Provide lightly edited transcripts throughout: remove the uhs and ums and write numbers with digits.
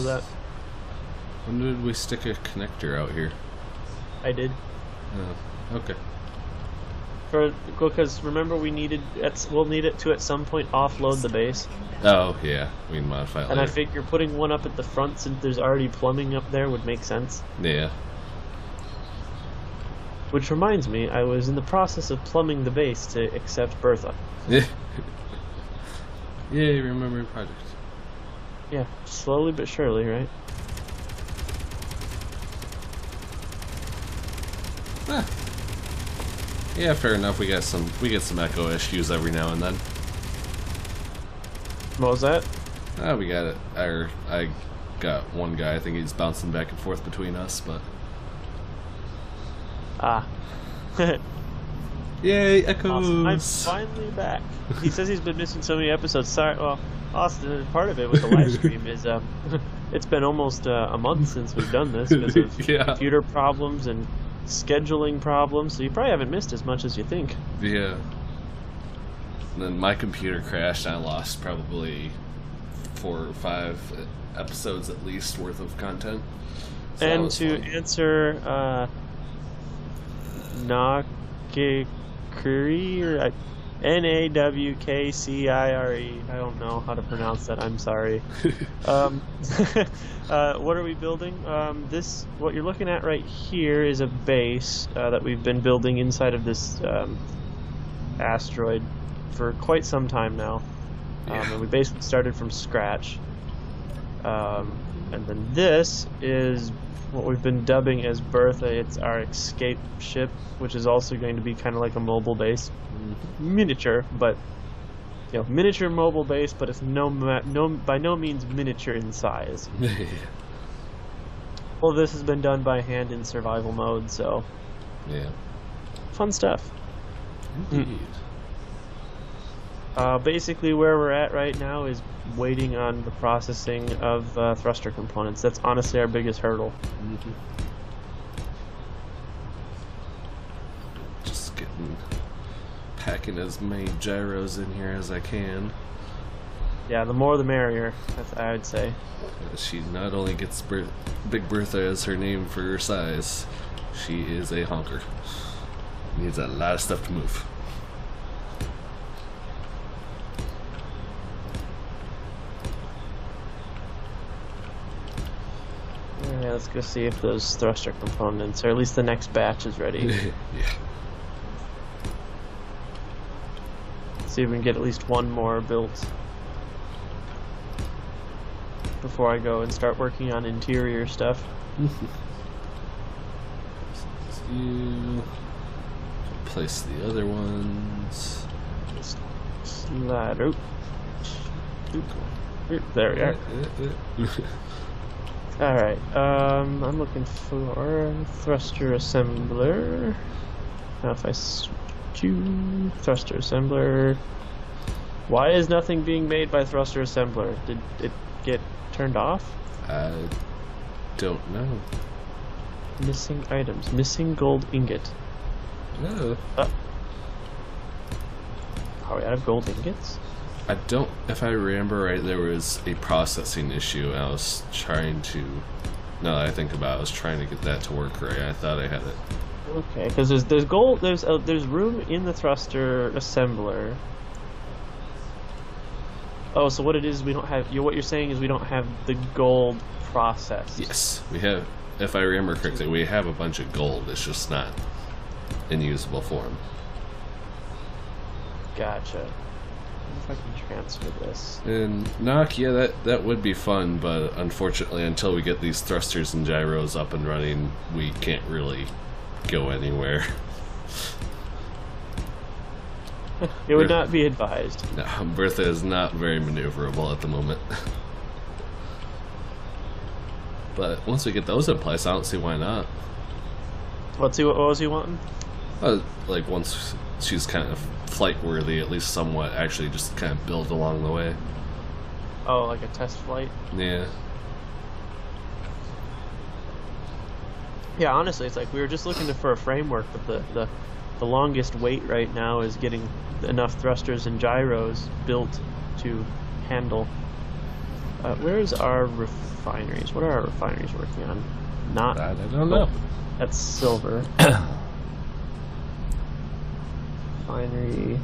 was that? When did we stick a connector out here? I did. Oh, okay. Because remember we'll need it to at some point offload the base. Oh, yeah. We can modify it And later. I figure putting one up at the front since there's already plumbing up there would make sense. Yeah. Which reminds me, I was in the process of plumbing the base to accept Bertha. Yeah. Yay, remembering project. Yeah, slowly but surely, right? Ah. Yeah, fair enough. We get some echo issues every now and then. What was that? Ah, we got it. I got one guy. I think he's bouncing back and forth between us, but Ah. yay, echoes! Awesome. I'm finally back. He says he's been missing so many episodes. Sorry, well, Austin, part of it with the live stream is it's been almost a month since we've done this because of Yeah. computer problems and scheduling problems. So you probably haven't missed as much as you think. Yeah. And then my computer crashed and I lost probably 4 or 5 episodes at least worth of content. So that And was to fun. answer Nawkcire, or Nawkcire. I don't know how to pronounce that. I'm sorry. What are we building? What you're looking at right here is a base that we've been building inside of this asteroid for quite some time now. Yeah. And we basically started from scratch. And then this is what we've been dubbing as Bertha. It's our escape ship, which is also going to be kind of like a mobile base, miniature, but miniature mobile base, but it's by no means miniature in size. Well, this has been done by hand in survival mode, so Yeah. fun stuff. Indeed. Basically, where we're at right now is waiting on the processing of thruster components. That's honestly our biggest hurdle. Just packing as many gyros in here as I can. Yeah, the more the merrier, I would say. She not only gets Big Bertha as her name for her size, she is a honker. Needs a lot of stuff to move. Yeah, let's go see if those thruster components, or at least the next batch, is ready. Yeah. See if we can get at least one more built before I go and start working on interior stuff. You place the other ones. Just slide out. There we are. Alright, I'm looking for a thruster assembler. Now if I do thruster assembler, why is nothing being made by thruster assembler? Did it get turned off? I don't know. Missing items, missing gold ingot. No. Are we out of gold ingots? I don't. If I remember right, there was a processing issue. And I was trying to. Now that I think about it, I was trying to get that to work right. I thought I had it. Okay, because there's gold. There's room in the thruster assembler. Oh, so what it is, we don't have. What you're saying is we don't have the gold processed. Yes, we have. If I remember correctly, we have a bunch of gold. It's just not in usable form. Gotcha. If I can transfer this. And knock, yeah, that would be fun, but unfortunately, until we get these thrusters and gyros up and running, we can't really go anywhere. It would not be advised. No, Bertha is not very maneuverable at the moment. But once we get those in place, I don't see why not. What was he wanting? Like once she's kind of flight worthy, at least somewhat, actually just kind of build along the way. Oh, like a test flight? Yeah. Yeah, honestly, it's like we were just looking for a framework, but the longest wait right now is getting enough thrusters and gyros built to handle Where's our refineries? What are our refineries working on? Not. I don't know. That's silver. Refinery.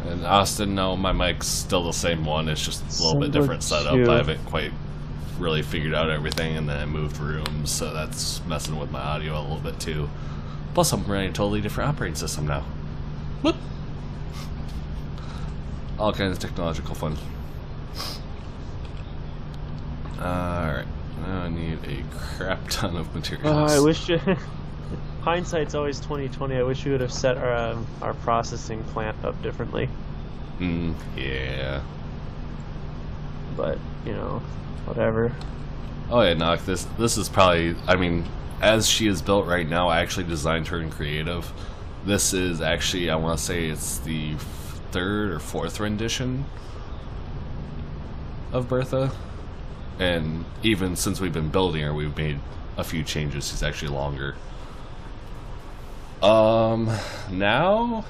And Austin, no, my mic's still the same one. It's just a little bit Silver different setup. 2. I haven't quite really figured out everything, and then I moved rooms, so that's messing with my audio a little bit too. Plus, I'm running a totally different operating system now. Whoop! All kinds of technological fun. Alright, now I need a crap ton of materials. I wish. Hindsight's always 20/20. I wish we would have set our processing plant up differently. Yeah. But you know, whatever. Oh yeah, Knock. This is probably. I mean, as she is built right now, I actually designed her in creative. This is actually, I want to say, it's the 3rd or 4th rendition of Bertha. And even since we've been building her, we've made a few changes. She's actually longer. Now?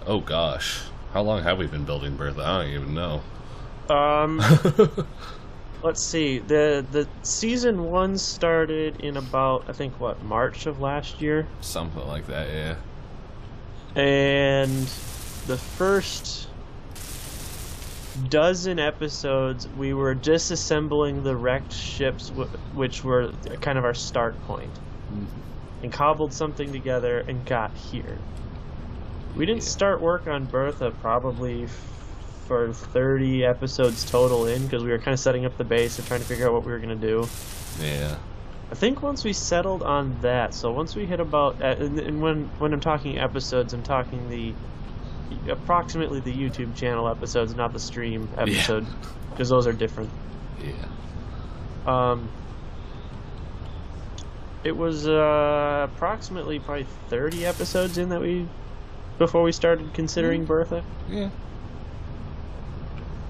Oh gosh. How long have we been building Bertha? I don't even know. Let's see. The season 1 started in about, I think, what, March of last year? Something like that, yeah. And the first dozen episodes, we were disassembling the wrecked ships, which were kind of our start point. And cobbled something together and got here. We didn't start work on Bertha probably for 30 episodes total in, because we were kind of setting up the base and trying to figure out what we were going to do. Yeah. I think once we settled on that, so once we hit about, and when I'm talking episodes, I'm talking approximately the YouTube channel episodes, not the stream episode, because those are different. Yeah. It was approximately probably 30 episodes in before we started considering Bertha. Yeah.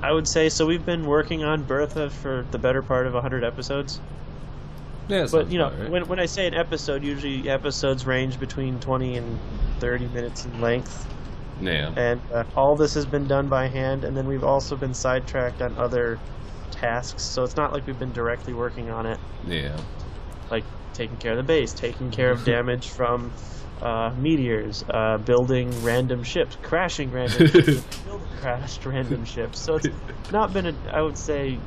I would say so. We've been working on Bertha for the better part of 100 episodes. Yeah, but you know, right. when I say an episode, usually episodes range between 20 and 30 minutes in length. Yeah. And all this has been done by hand, and then we've also been sidetracked on other tasks. So it's not like we've been directly working on it. Yeah. Like taking care of the base, taking care of damage from meteors, building random ships, crashing random ships, building crashed random ships. So it's not been, I would say,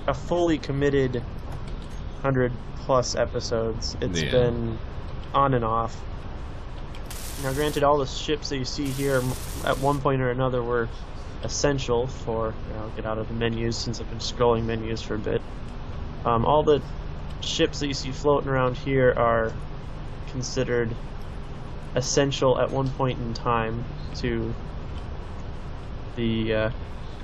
a fully committed 100+ episodes. It's been on and off. Now, granted, all the ships that you see here at one point or another were essential for, I'll get out of the menus since I've been scrolling menus for a bit. All the ships that you see floating around here are considered essential at one point in time to the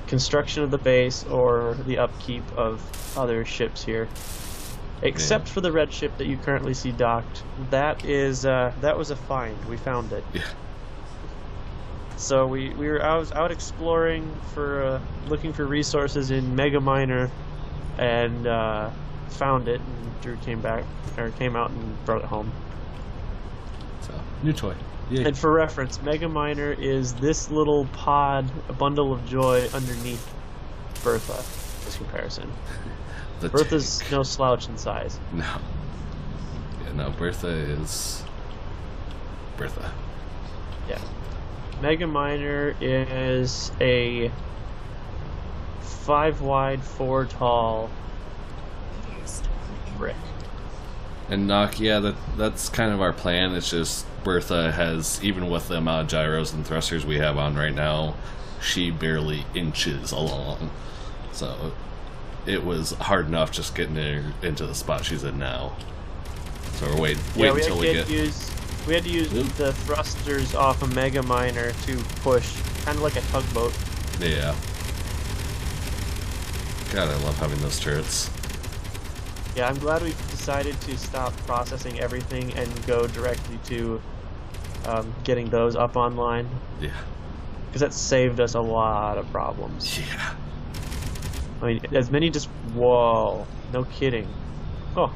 construction of the base or the upkeep of other ships here. Except for the red ship that you currently see docked. That was a find. We found it. Yeah. So I was out exploring for looking for resources in Mega Miner, and found it. And Drew came out and brought it home. So new toy. Yay. And for reference, Mega Miner is this little pod, a bundle of joy underneath Bertha. This comparison. Bertha's no slouch in size. No. Yeah, no, Bertha is Bertha. Yeah. Mega Miner is a 5 wide, 4 tall brick. And Knock, yeah, that's kind of our plan. It's just Bertha has, even with the amount of gyros and thrusters we have on right now, she barely inches along. So it was hard enough just getting her into the spot she's in now. So we're waiting until we get... We had to use the thrusters off a Mega Miner to push, kind of like a tugboat. Yeah. God, I love having those turrets. Yeah, I'm glad we decided to stop processing everything and go directly to getting those up online. Yeah. Because that saved us a lot of problems. Yeah. I mean, as many just... Whoa. No kidding. Oh.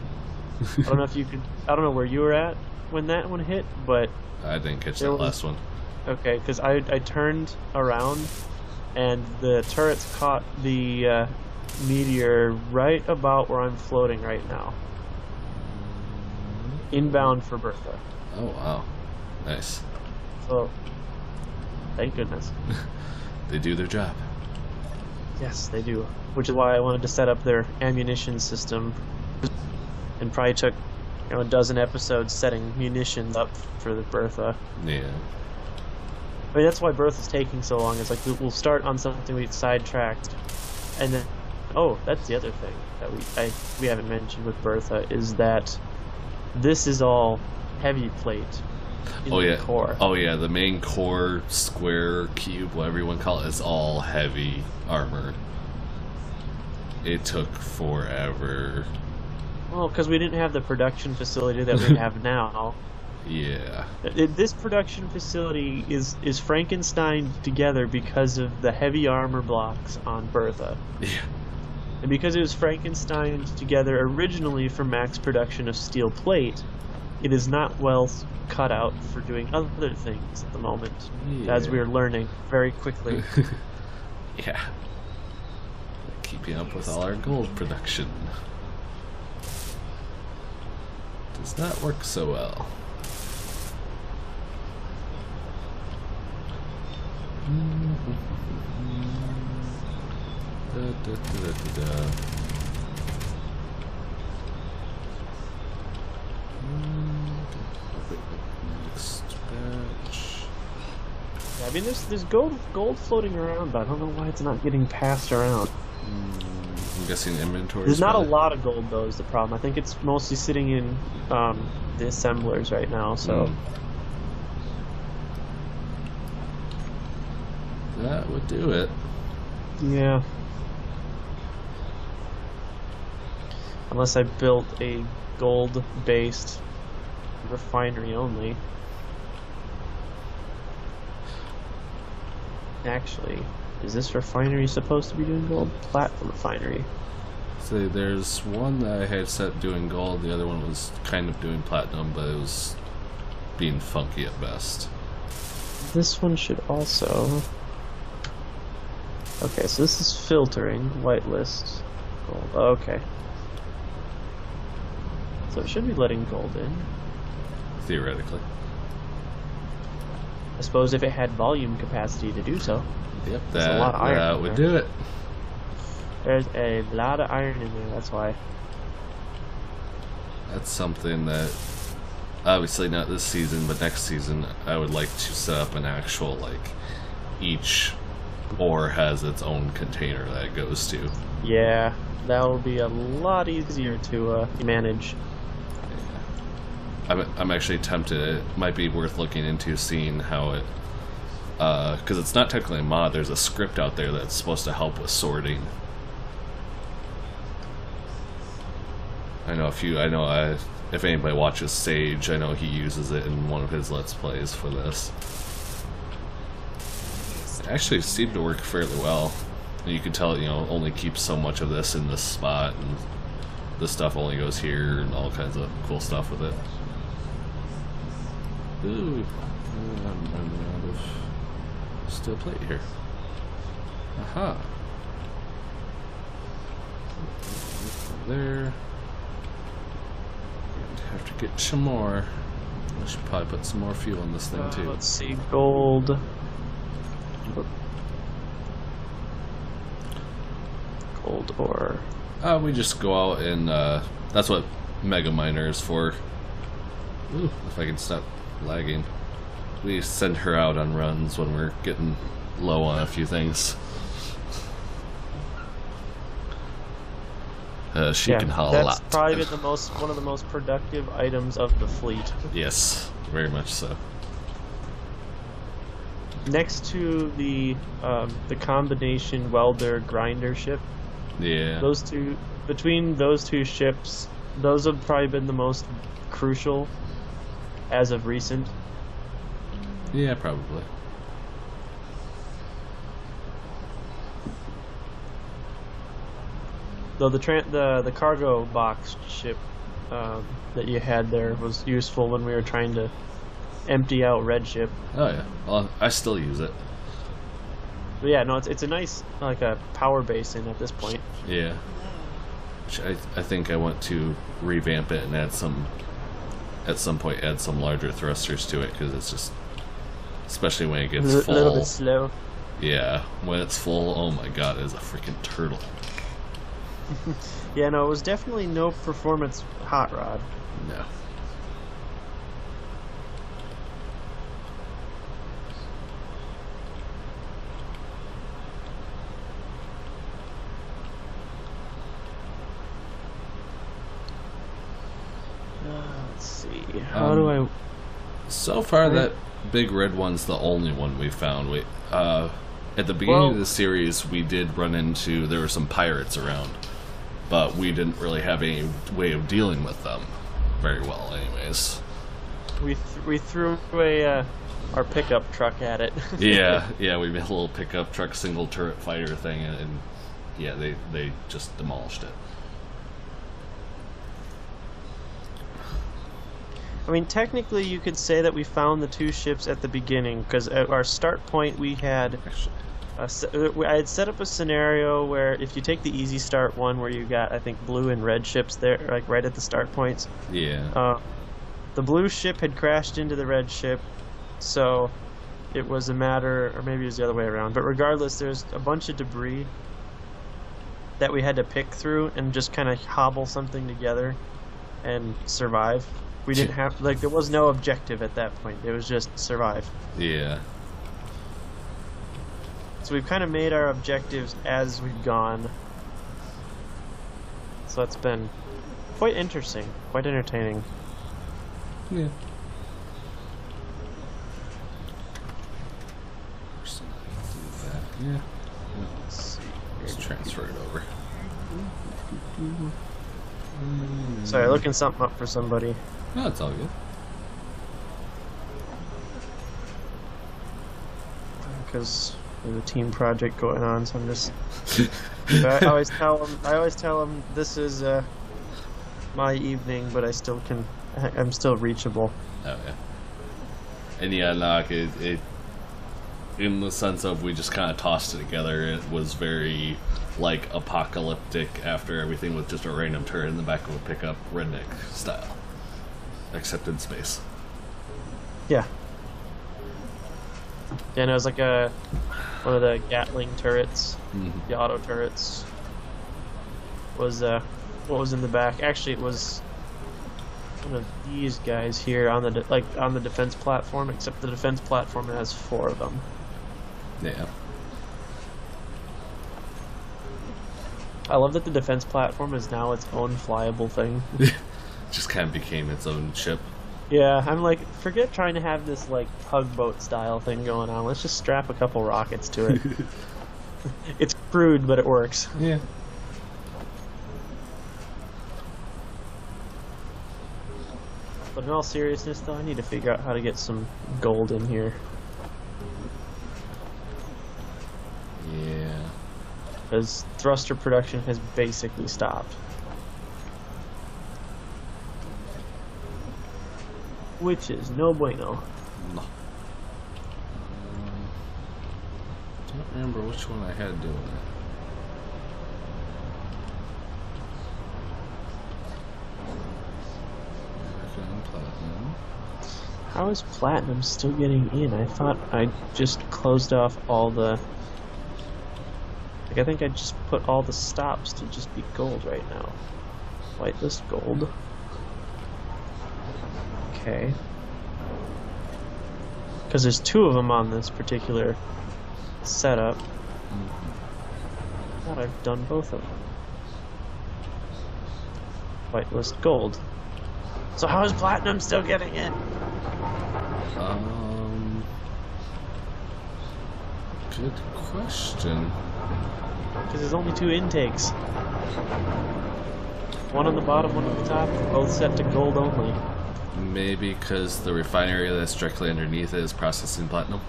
I don't know if you could... I don't know where you were at when that one hit, but... I didn't catch that last one. Okay, because I turned around and the turrets caught the meteor right about where I'm floating right now. Inbound for Bertha. Oh wow, nice. So, thank goodness. They do their job. Yes, they do. Which is why I wanted to set up their ammunition system, and probably took, a dozen episodes setting munitions up for the Bertha. Yeah. I mean, that's why Bertha's taking so long. It's like we'll start on something we sidetracked, and then, oh, that's the other thing that we haven't mentioned with Bertha is that this is all heavy plate. In the core. Oh yeah, the main core, square, cube, whatever you want to call it, is all heavy armor. It took forever. Well, because we didn't have the production facility that we have now. Yeah. This production facility is Frankenstein together because of the heavy armor blocks on Bertha. Yeah. And because it was Frankenstein together originally for max production of steel plate, it is not well cut out for doing other things at the moment, as we are learning very quickly. Yeah. Keeping up with all our gold production does not work so well. Next batch. Yeah, I mean, there's gold floating around, but I don't know why it's not getting passed around. I'm guessing inventory. There's not a lot of gold, though, is the problem. I think it's mostly sitting in the assemblers right now, so... That would do it. Yeah. Unless I built a gold-based refinery only. Actually, is this refinery supposed to be doing gold? Platinum refinery. So there's one that I had set doing gold, the other one was kind of doing platinum, but it was being funky at best. This one should also... Okay, so this is filtering, whitelist, gold. Okay. So it should be letting gold in. Theoretically. I suppose if it had volume capacity to do so. Yep, There's a lot of iron that in would there. do it. There's a lot of iron in there, that's why. That's something that, obviously not this season, but next season, I would like to set up an actual, like, each ore has its own container that it goes to. Yeah, that will be a lot easier to manage. I'm actually tempted. It might be worth looking into, seeing how it, because it's not technically a mod. There's a script out there that's supposed to help with sorting. If anybody watches Sage, I know he uses it in one of his Let's Plays for this. It actually seemed to work fairly well. You can tell, only keeps so much of this in this spot, and this stuff only goes here, and all kinds of cool stuff with it. Ooh, I'm running out of steel plate here. Aha. There. Have to get some more. I should probably put some more fuel in this thing too. Let's see, gold. Gold ore. We just go out and that's what Mega Miner is for. Ooh, if I can stop lagging. We send her out on runs when we're getting low on a few things. She can haul a lot. That's probably been one of the most productive items of the fleet. Yes, very much so. Next to the combination welder grinder ship. Yeah. Between those two ships, those have probably been the most crucial as of recent. Yeah, probably. Though the cargo box ship that you had there was useful when we were trying to empty out Red Ship. Oh yeah, well, I still use it. But yeah, no, it's a nice like a power basin at this point. Yeah. Which I think I want to revamp it and add some, at some point, add some larger thrusters to it, because it's just, especially when it gets A full. little bit slow. Yeah, when it's full, oh my god, it is a freaking turtle. Yeah, no, it was definitely no performance hot rod. No. Let's see. How do I? So far, that big red one's the only one we found. We at the beginning of the series, we did run into, there were some pirates around, but we didn't really have any way of dealing with them very well, anyways. We threw our pickup truck at it. Yeah, we made a little pickup truck single turret fighter thing, and yeah, they just demolished it. I mean, technically, you could say that we found the two ships at the beginning, because at our start point, we had. I had set up a scenario where if you take the easy start one, where you got, I think, blue and red ships there, like right at the start points. Yeah. The blue ship had crashed into the red ship, so it was a matter, or maybe it was the other way around. But regardless, there's a bunch of debris that we had to pick through and just kind of hobble something together and survive. We didn't have, like, there was no objective at that point. It was just survive. Yeah. So we've kind of made our objectives as we've gone. So that's been quite interesting, quite entertaining. Yeah. Yeah. Let's transfer it over. Sorry, looking something up for somebody. No, it's all good. Because there's a team project going on, so I'm just. I always tell them this is my evening, but I'm still reachable. Oh yeah. And yeah, like it in the sense of we just kind of tossed it together. It was very like apocalyptic after everything, with just a random turret in the back of a pickup, redneck style, except in space. Yeah. Yeah, and it was like one of the Gatling turrets, the auto turrets. Was what was in the back? Actually, it was one of these guys here on the on the defense platform. Except the defense platform has 4 of them. Yeah. I love that the defense platform is now its own flyable thing. Just kind of became its own ship. Yeah, I'm like, forget trying to have this like tugboat style thing going on. Let's just strap a couple rockets to it. It's crude, but it works. Yeah. But in all seriousness, though, I need to figure out how to get some gold in here. Yeah. Because thruster production has basically stopped. Which is no bueno. No. Don't remember which one I had doing it. Platinum. How is platinum still getting in? I thought I just closed off all the... Like, I think I just put all the stops to just be gold right now. Whitelist gold. Okay. Because there's 2 of them on this particular setup. I thought I've done both of them. Whitelist gold. So how is platinum still getting in? Good question. Because there's only 2 intakes. One on the bottom, one on the top, both set to gold only. Maybe because the refinery that's directly underneath it is processing platinum.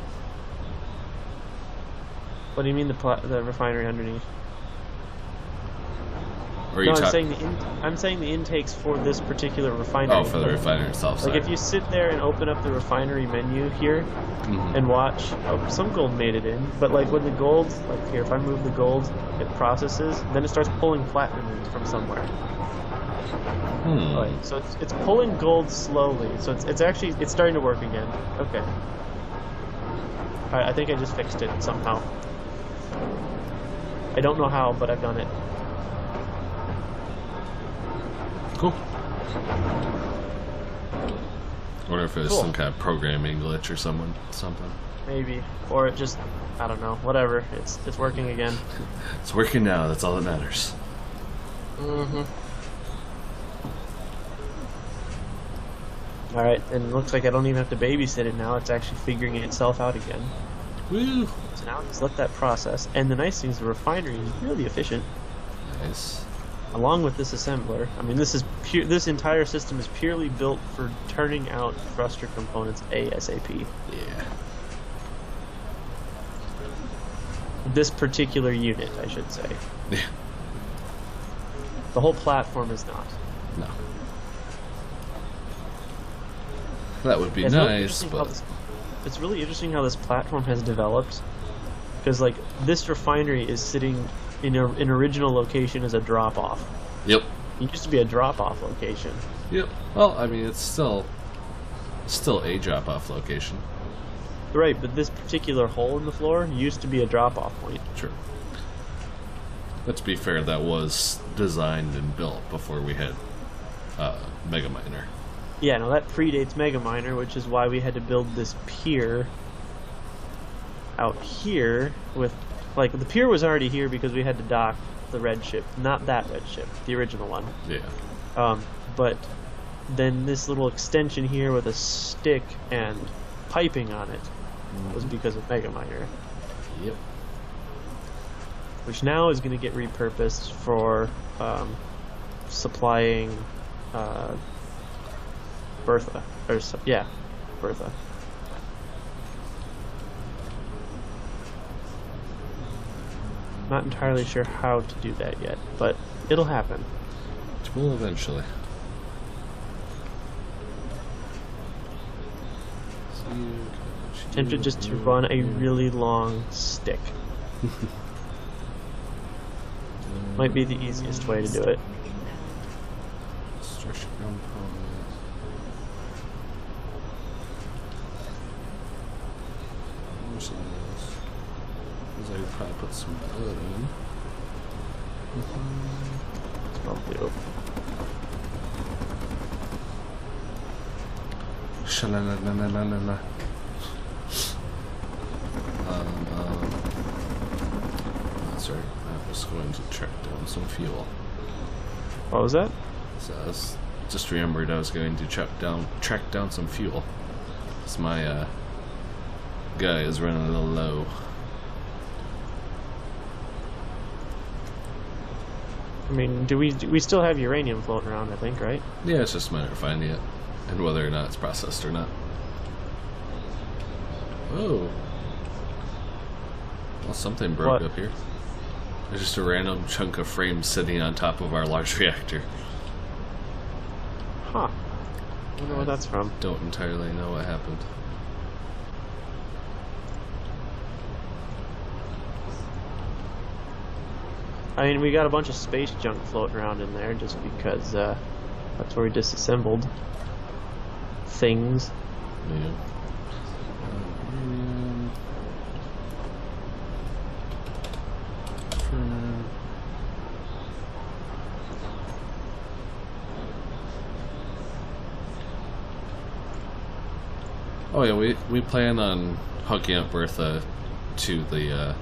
What do you mean the refinery underneath? Or are No, you I'm saying the intakes for this particular refinery. Oh, for the refinery itself. Like Sorry. if you sit there and open up the refinery menu here Mhm. and watch, oh, some gold made it in, but like when the gold, like here, if I move the gold, it processes, then it starts pulling platinum in from somewhere. Right, so it's pulling gold slowly. So it's actually it's starting to work again. Okay. All right, I think I just fixed it somehow. I don't know how, but I've done it. Cool. I wonder if it's some kind of programming glitch or something. Maybe, or it just, I don't know. Whatever. It's working again. It's working now. That's all that matters. All right, and it looks like I don't even have to babysit it now. It's actually figuring itself out again. Woo! So now just let that process. And the nice thing is the refinery is really efficient. Nice. Along with this assembler. I mean, this entire system is purely built for turning out thruster components ASAP. Yeah. This particular unit, I should say. Yeah. The whole platform is not. No. That would be It's really nice, interesting how but... it's really interesting how this platform has developed. Because, like, this refinery is sitting in an original location as a drop-off. Yep. It used to be a drop-off location. Yep. Well, I mean, it's still a drop-off location. Right, but this particular hole in the floor used to be a drop-off point. True. But to be fair, that was designed and built before we had Megaminder. Yeah, no, that predates Megaminder, which is why we had to build this pier out here with... Like, the pier was already here because we had to dock the red ship. Not that red ship, the original one. Yeah. But then this little extension here with a stick and piping on it was because of Megaminder. Yep. Which now is going to get repurposed for supplying Bertha. Yeah, Bertha. Not entirely sure how to do that yet, but it'll happen. It will eventually. Tempted just to run a really long stick. Might be the easiest way to do it. Structure component. Where's this? Because I could probably put some wood in. Probably open. Sha-la-la-la-la-la-la. That's right. I was going to track down some fuel. What was that? So I just remembered I was going to track down some fuel. Because my guy is running a little low. I mean, do we still have uranium floating around, I think, right? Yeah, it's just a matter of finding it. And whether or not it's processed or not. Oh. Well, something broke up here. There's just a random chunk of frame sitting on top of our large reactor. Huh. I wonder where that's from. Don't entirely know what happened. I mean, we got a bunch of space junk floating around in there just because that's where we disassembled things. Yeah. Oh yeah, we plan on hooking up Bertha to the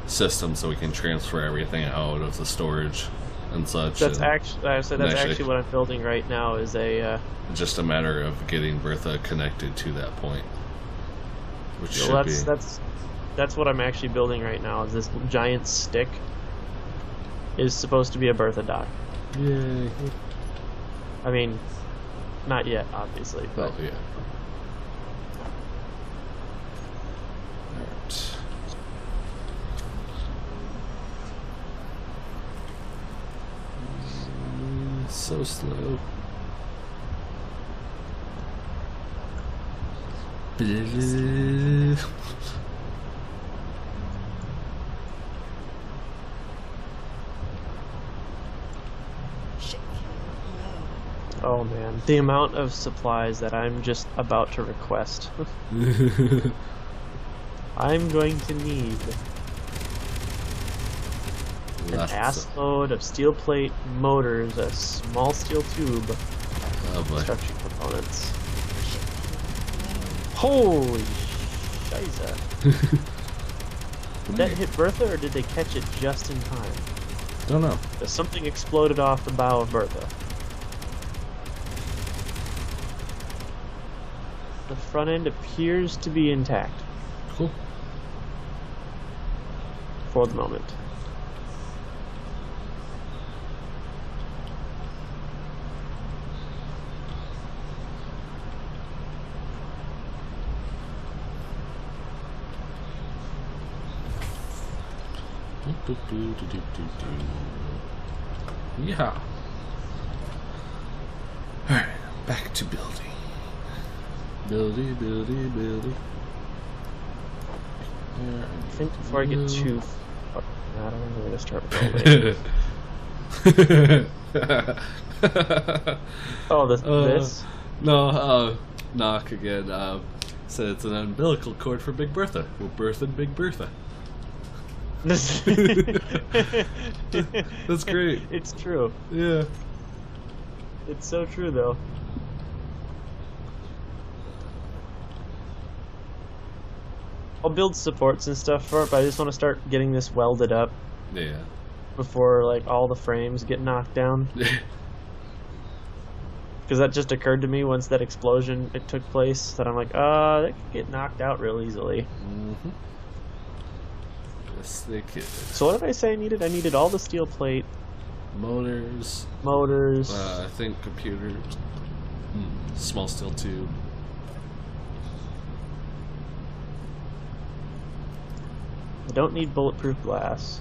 system so we can transfer everything out of the storage and such. That's and actually what I'm building right now is a just a matter of getting Bertha connected to that point, which should well, be. That's what I'm actually building right now. Is this giant stick is supposed to be a Bertha dock. Yay! I mean, not yet, obviously, but Oh yeah. Alright. so slow. Oh man, the amount of supplies that I'm just about to request. I'm going to need an assload of steel plate motors, a small steel tube, construction components. Holy shiza. Did that hit Bertha, or did they catch it just in time? Don't know. Something exploded off the bow of Bertha. The front end appears to be intact. Cool. For the moment. Yeah. Alright, back to building. Building. I think before I get too far, I don't know where to start building. Oh, this? No, knock again. Said it's an umbilical cord for Big Bertha. We'll birth in Big Bertha. That's great. It's true. Yeah. It's so true, though. I'll build supports and stuff for it, but I just want to start getting this welded up. Yeah. Before, like, all the frames get knocked down. Because that just occurred to me once that explosion took place, that I'm like, that could get knocked out real easily. Mm-hmm. Yes, they could. So what did I say I needed? I needed all the steel plate. Motors. I think computers. Small steel tube. I don't need bulletproof glass.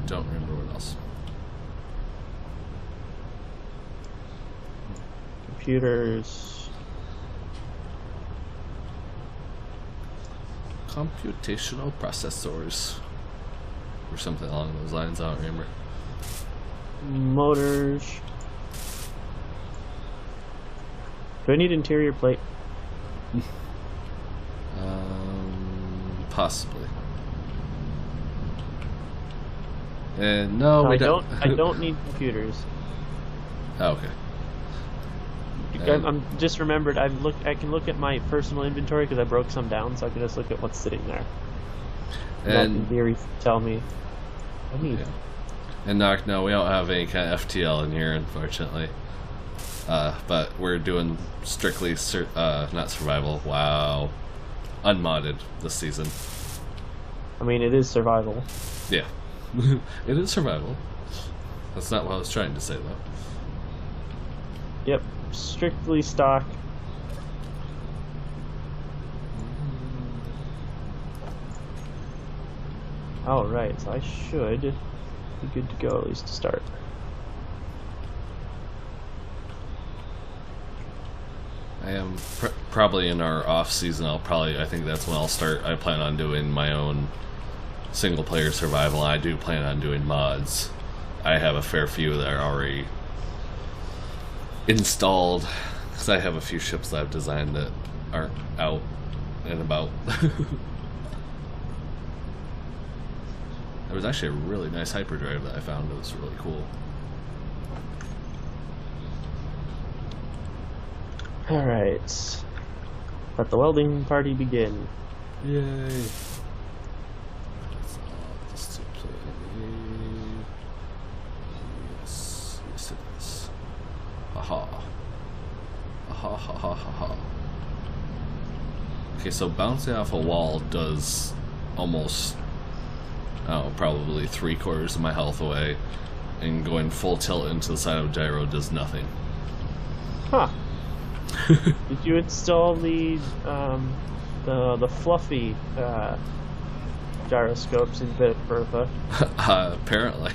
Don't remember what else. Computers. Computational processors. Or something along those lines, I don't remember. Motors. Do I need interior plate? Possibly. And no, we don't. I don't need computers. Oh, okay. I'm just remembered. I can look at my personal inventory because I broke some down, so I can just look at what's sitting there. And in theory, tell me. I need. Yeah. And no, we don't have any kind of FTL in here, unfortunately. But we're doing strictly not survival. Wow, unmodded this season. I mean, it is survival. Yeah, it is survival. That's not what I was trying to say, though. Yep, strictly stock. Alright, so I should be good to go, at least to start. I am probably in our off season. I think that's when I'll start. I plan on doing my own single player survival. I do plan on doing mods. I have a fair few that are already installed because I have a few ships that I've designed that aren't out and about. There was actually a really nice hyperdrive that I found that was really cool. Alright. Let the welding party begin. Yay. Yes, it is. Aha. Aha, ha, ha, ha, ha. Okay, so bouncing off a wall does almost, probably 3/4 of my health away, and going full tilt into the side of a gyro does nothing. Huh. Did you install the fluffy gyroscopes in Bertha? Apparently.